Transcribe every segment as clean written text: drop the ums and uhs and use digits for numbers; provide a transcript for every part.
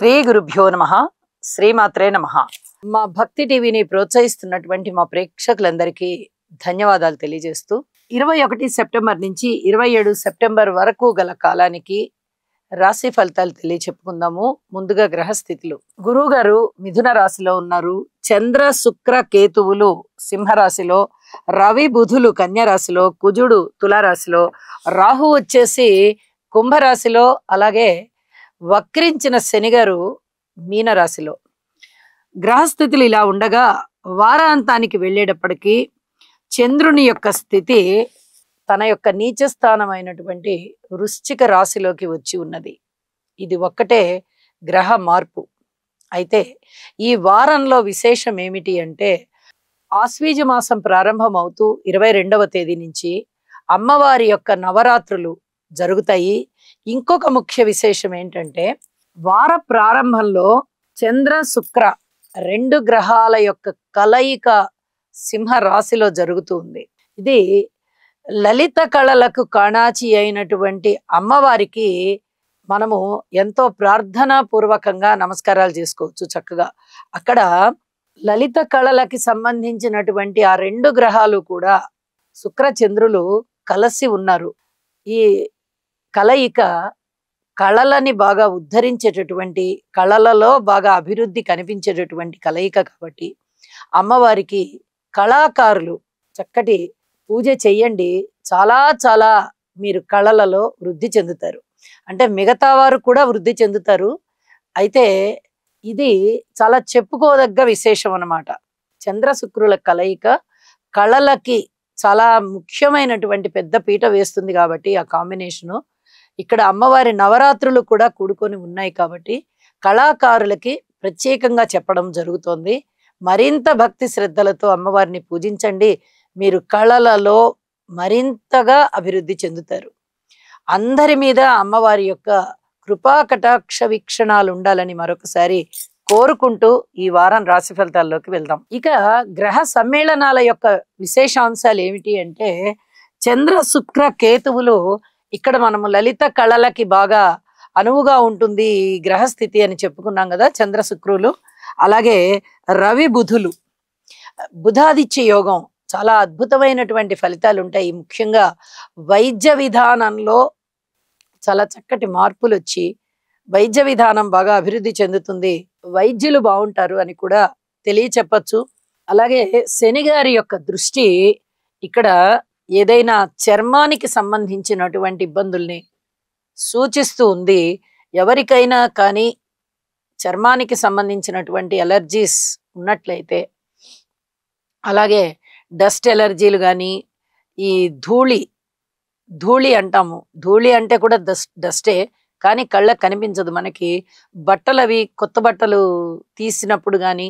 శ్రీ గురుభ్యో నమః. శ్రీమాత్రే నమః. మా భక్తి టీవీని ప్రోత్సహిస్తున్నటువంటి మా ప్రేక్షకులందరికీ ధన్యవాదాలు తెలియజేస్తూ 21 సెప్టెంబర్ నుంచి 27 సెప్టెంబర్ వరకు గల కాలానికి రాశి ఫలితాలు తెలియచెప్పుకుందాము. ముందుగా గ్రహస్థితులు. గురువు గారు మిథున రాశిలో ఉన్నారు. చంద్ర శుక్ర కేతువులు సింహరాశిలో, రవి బుధులు కన్యా రాశిలో, కుజుడు తులారాశిలో, రాహు వచ్చేసి కుంభరాశిలో, అలాగే వక్రించిన శనిగారు మీనరాశిలో. గ్రహస్థితులు ఇలా ఉండగా వారాంతానికి వెళ్ళేటప్పటికీ చంద్రుని యొక్క స్థితి తన యొక్క నీచ స్థానమైనటువంటి వృశ్చిక రాశిలోకి వచ్చి ఉన్నది. ఇది ఒక్కటే గ్రహ మార్పు. అయితే ఈ వారంలో విశేషం ఏమిటి అంటే, ఆశ్వీజ మాసం ప్రారంభం అవుతూ 22వ తేదీ నుంచి అమ్మవారి యొక్క నవరాత్రులు జరుగుతాయి. ఇంకొక ముఖ్య విశేషం ఏంటంటే, వార ప్రారంభంలో చంద్ర శుక్ర రెండు గ్రహాల యొక్క కలయిక సింహ రాశిలో జరుగుతుంది. ఇది లలిత కళలకు కాణాచి అయినటువంటి అమ్మవారికి మనము ఎంతో ప్రార్థనా పూర్వకంగా నమస్కారాలు చేసుకోవచ్చు. చక్కగా అక్కడ లలిత కళలకి సంబంధించినటువంటి ఆ రెండు గ్రహాలు కూడా శుక్ర చంద్రులు కలిసి ఉన్నారు. ఈ కలయిక కళలని బాగా ఉద్ధరించేటటువంటి, కళలలో బాగా అభివృద్ధి కనిపించేటటువంటి కలయిక కాబట్టి అమ్మవారికి కళాకారులు చక్కటి పూజ చెయ్యండి. చాలా చాలా మీరు కళలలో వృద్ధి చెందుతారు. అంటే మిగతా వారు కూడా వృద్ధి చెందుతారు. అయితే ఇది చాలా చెప్పుకోదగ్గ విశేషం అన్నమాట. చంద్ర శుక్రుల కలయిక కళలకి చాలా ముఖ్యమైనటువంటి పెద్ద పీట వేస్తుంది కాబట్టి ఆ కాంబినేషను ఇక్కడ అమ్మవారి నవరాత్రులు కూడా కూడుకొని ఉన్నాయి కాబట్టి కళాకారులకి ప్రత్యేకంగా చెప్పడం జరుగుతోంది. మరింత భక్తి శ్రద్ధలతో అమ్మవారిని పూజించండి. మీరు కళలలో మరింతగా అభివృద్ధి చెందుతారు. అందరి మీద అమ్మవారి యొక్క కృపా కటాక్ష వీక్షణాలు ఉండాలని మరొకసారి కోరుకుంటూ ఈ వారం రాశి ఫలితాల్లోకి వెళ్దాం. ఇక గ్రహ సమ్మేళనాల యొక్క విశేషాంశాలు ఏమిటి అంటే, చంద్ర శుక్ర కేతువులు ఇక్కడ మనము లలిత కళలకి బాగా అనువుగా ఉంటుంది ఈ గ్రహస్థితి అని చెప్పుకున్నాం కదా, చంద్ర శుక్రులు. అలాగే రవి బుధులు, బుధాదిత్య యోగం, చాలా అద్భుతమైనటువంటి ఫలితాలు ఉంటాయి. ముఖ్యంగా వైద్య విధానంలో చాలా చక్కటి మార్పులు వచ్చి వైద్య విధానం బాగా అభివృద్ధి చెందుతుంది. వైద్యులు బాగుంటారు అని కూడా తెలియచెప్పచ్చు. అలాగే శనిగారి యొక్క దృష్టి ఇక్కడ ఏదైనా చర్మానికి సంబంధించినటువంటి ఇబ్బందుల్ని సూచిస్తూ ఉంది. ఎవరికైనా కానీ చర్మానికి సంబంధించినటువంటి ఎలర్జీస్ ఉన్నట్లయితే, అలాగే డస్ట్ ఎలర్జీలు కానీ, ఈ ధూళి అంటాము, ధూళి అంటే కూడా డస్టే కానీ కళ్ళకు కనిపించదు మనకి. బట్టలు అవి కొత్త బట్టలు తీసినప్పుడు కానీ,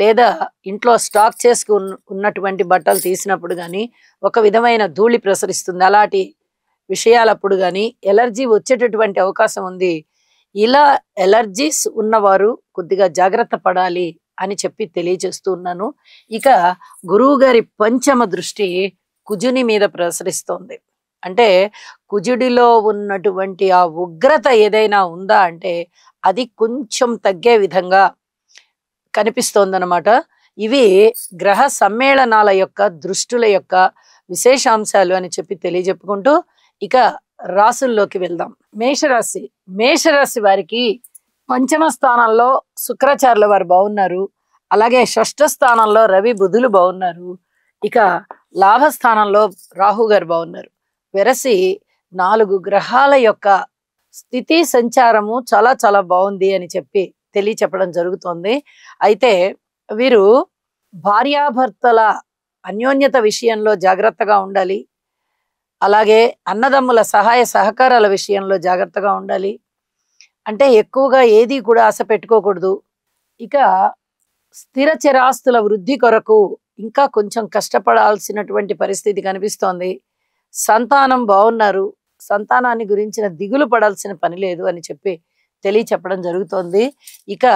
లేదా ఇంట్లో స్టాక్ చేసుకు ఉన్నటువంటి బట్టలు తీసినప్పుడు కానీ ఒక విధమైన ధూళి ప్రసరిస్తుంది. అలాంటి విషయాలప్పుడు కానీ ఎలర్జీ వచ్చేటటువంటి అవకాశం ఉంది. ఇలా ఎలర్జీస్ ఉన్నవారు కొద్దిగా జాగ్రత్త పడాలి అని చెప్పి తెలియజేస్తూ ఉన్నాను. ఇక గురువు గారి పంచమ దృష్టి కుజుని మీద ప్రసరిస్తోంది. అంటే కుజుడిలో ఉన్నటువంటి ఆ ఉగ్రత ఏదైనా ఉందా అంటే అది కొంచెం తగ్గే విధంగా కనిపిస్తోందన్నమాట. ఇవి గ్రహ సమ్మేళనాల యొక్క దృష్టుల యొక్క విశేషాంశాలు అని చెప్పి తెలియజెప్పుకుంటూ ఇక రాసుల్లోకి వెళ్దాం. మేషరాశి వారికి పంచమ స్థానంలో శుక్రాచార్యుల వారు బాగున్నారు. అలాగే షష్ఠ స్థానంలో రవి బుధులు బాగున్నారు. ఇక లాభస్థానంలో రాహు గారు బాగున్నారు. వెరసి 4 గ్రహాల యొక్క స్థితి సంచారము చాలా చాలా బాగుంది అని చెప్పి తెలియచెప్పడం జరుగుతోంది. అయితే వీరు భార్యాభర్తల అన్యోన్యత విషయంలో జాగ్రత్తగా ఉండాలి. అలాగే అన్నదమ్ముల సహాయ సహకారాల విషయంలో జాగ్రత్తగా ఉండాలి. అంటే ఎక్కువగా ఏది కూడా ఆశ పెట్టుకోకూడదు. ఇక స్థిర చరాస్తుల వృద్ధి కొరకు ఇంకా కొంచెం కష్టపడాల్సినటువంటి పరిస్థితి కనిపిస్తోంది. సంతానం బాగున్నారు. సంతానాన్ని గురించిన దిగులు పడాల్సిన పని లేదు అని చెప్పి తెలియచెప్పడం జరుగుతోంది. ఇక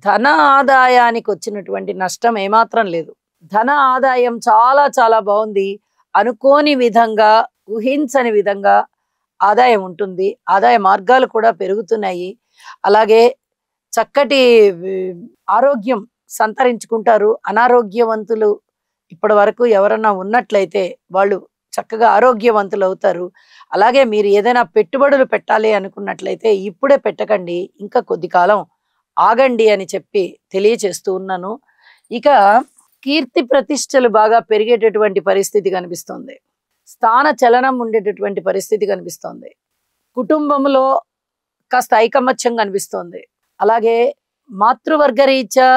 ధన ఆదాయానికి వచ్చినటువంటి నష్టం ఏమాత్రం లేదు. ధన ఆదాయం చాలా చాలా బాగుంది. అనుకోని విధంగా, ఊహించని విధంగా ఆదాయం ఉంటుంది. ఆదాయ మార్గాలు కూడా పెరుగుతున్నాయి. అలాగే చక్కటి ఆరోగ్యం సంతరించుకుంటారు. అనారోగ్యవంతులు ఇప్పటి వరకు ఎవరన్నా ఉన్నట్లయితే వాళ్ళు చక్కగా ఆరోగ్యవంతులు అవుతారు. అలాగే మీరు ఏదైనా పెట్టుబడులు పెట్టాలి అనుకున్నట్లయితే ఇప్పుడే పెట్టకండి, ఇంకా కొద్ది కాలం ఆగండి అని చెప్పి తెలియచేస్తూ ఉన్నాను. ఇక కీర్తి ప్రతిష్టలు బాగా పెరిగేటటువంటి పరిస్థితి కనిపిస్తుంది. స్థాన చలనం ఉండేటటువంటి పరిస్థితి కనిపిస్తోంది. కుటుంబంలో కాస్త ఐకమత్యం కనిపిస్తోంది. అలాగే మాతృవర్గ రీత్యా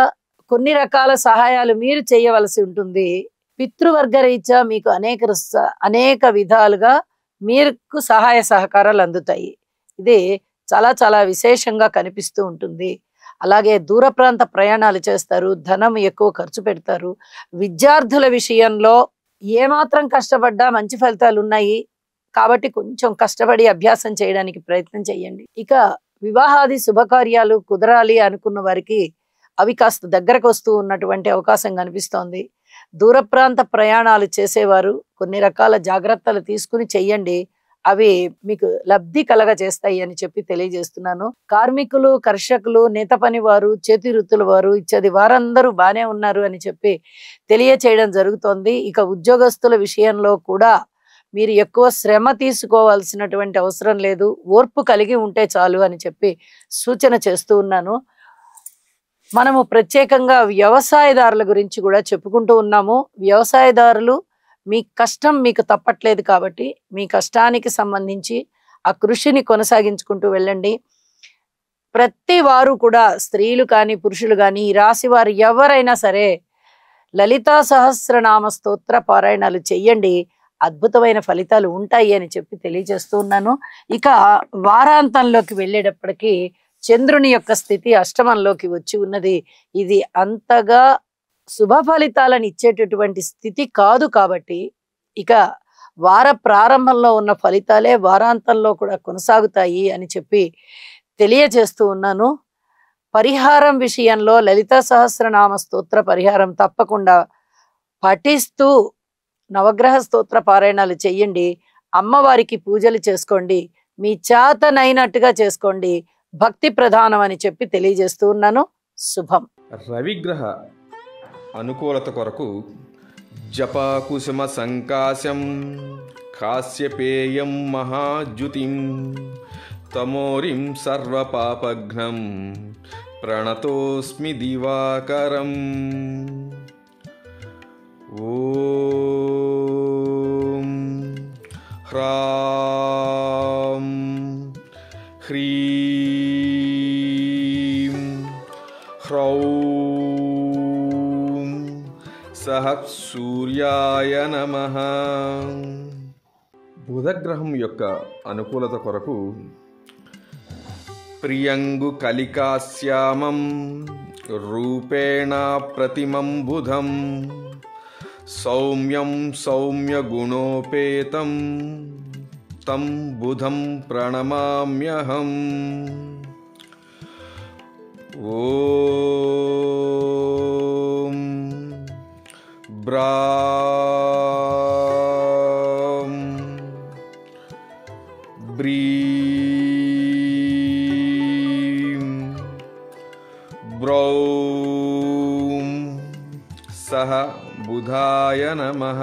కొన్ని రకాల సహాయాలు మీరు చేయవలసి ఉంటుంది. పితృవర్గ రీత్యా మీకు అనేక విధాలుగా మీకు సహాయ సహకారాలు అందుతాయి. ఇది చాలా చాలా విశేషంగా కనిపిస్తూ ఉంటుంది. అలాగే దూర ప్రాంత ప్రయాణాలు చేస్తారు, ధనం ఎక్కువ ఖర్చు పెడతారు. విద్యార్థుల విషయంలో ఏమాత్రం కష్టపడ్డా మంచి ఫలితాలు ఉన్నాయి కాబట్టి కొంచెం కష్టపడి అభ్యాసం చేయడానికి ప్రయత్నం చేయండి. ఇక వివాహాది శుభకార్యాలు కుదరాలి అనుకున్న వారికి అవి కాస్త దగ్గరకు వస్తూ ఉన్నటువంటి అవకాశం కనిపిస్తోంది. దూర ప్రాంత ప్రయాణాలు చేసేవారు కొన్ని రకాల జాగ్రత్తలు తీసుకుని చెయ్యండి, అవి మీకు లబ్ధి కలగ చేస్తాయి అని చెప్పి తెలియజేస్తున్నాను. కార్మికులు, కర్షకులు, నేత పని వారు, చేతి వృత్తుల వారు ఇత్యాది వారందరూ బానే ఉన్నారు అని చెప్పి తెలియచేయడం జరుగుతోంది. ఇక ఉద్యోగస్తుల విషయంలో కూడా మీరు ఎక్కువ శ్రమ తీసుకోవాల్సినటువంటి అవసరం లేదు, ఓర్పు కలిగి ఉంటే చాలు అని చెప్పి సూచన చేస్తూ ఉన్నాను. మనము ప్రత్యేకంగా వ్యవసాయదారుల గురించి కూడా చెప్పుకుంటూ ఉన్నాము. వ్యవసాయదారులు మీ కష్టం మీకు తప్పట్లేదు కాబట్టి మీ కష్టానికి సంబంధించి ఆ కృషిని కొనసాగించుకుంటూ వెళ్ళండి. ప్రతి వారు కూడా స్త్రీలు కానీ పురుషులు కానీ ఈ రాశి వారు ఎవరైనా సరే లలితా సహస్రనామ స్తోత్ర పారాయణాలు చెయ్యండి, అద్భుతమైన ఫలితాలు ఉంటాయి అని చెప్పి తెలియజేస్తూ ఉన్నాను. ఇక వారాంతంలోకి వెళ్ళేటప్పటికీ చంద్రుని యొక్క స్థితి అష్టమంలోకి వచ్చి ఉన్నది. ఇది అంతగా శుభ ఫలితాలను ఇచ్చేటటువంటి స్థితి కాదు కాబట్టి ఇక వార ప్రారంభంలో ఉన్న ఫలితాలే వారాంతంలో కూడా కొనసాగుతాయి అని చెప్పి తెలియజేస్తూ ఉన్నాను. పరిహారం విషయంలో లలితా సహస్రనామ స్తోత్ర పరిహారం తప్పకుండా పఠిస్తూ నవగ్రహ స్తోత్ర పారాయణాలు చెయ్యండి. అమ్మవారికి పూజలు చేసుకోండి, మీ చేతనైనట్టుగా చేసుకోండి. భక్తి ప్రధానం అని చెప్పి తెలియజేస్తూ ఉన్నాను. శుభం. రవిగ్రహ అనుకూలత కొరకు జపాకుసుమ సంకాశం కాశ్యపేయం మహాద్యుతిం తమోరిం సర్వపాపఘ్నం ప్రణతోస్మి దివాకరం. ఓం హ్రాం హ్రీం హ్రౌం సహ సూర్యాయ నమః. బుధగ్రహం యొక్క అనుకూలత కొరకు ప్రియంగు కలికాశ్యామం రూపేణ ప్రతిమం బుధం సౌమ్యం సౌమ్యగుణోపేతం తం బుధం ప్రణమామ్యహం. ఓం బ్రాం బ్రీం బ్రౌం సహ బుధాయ నమః.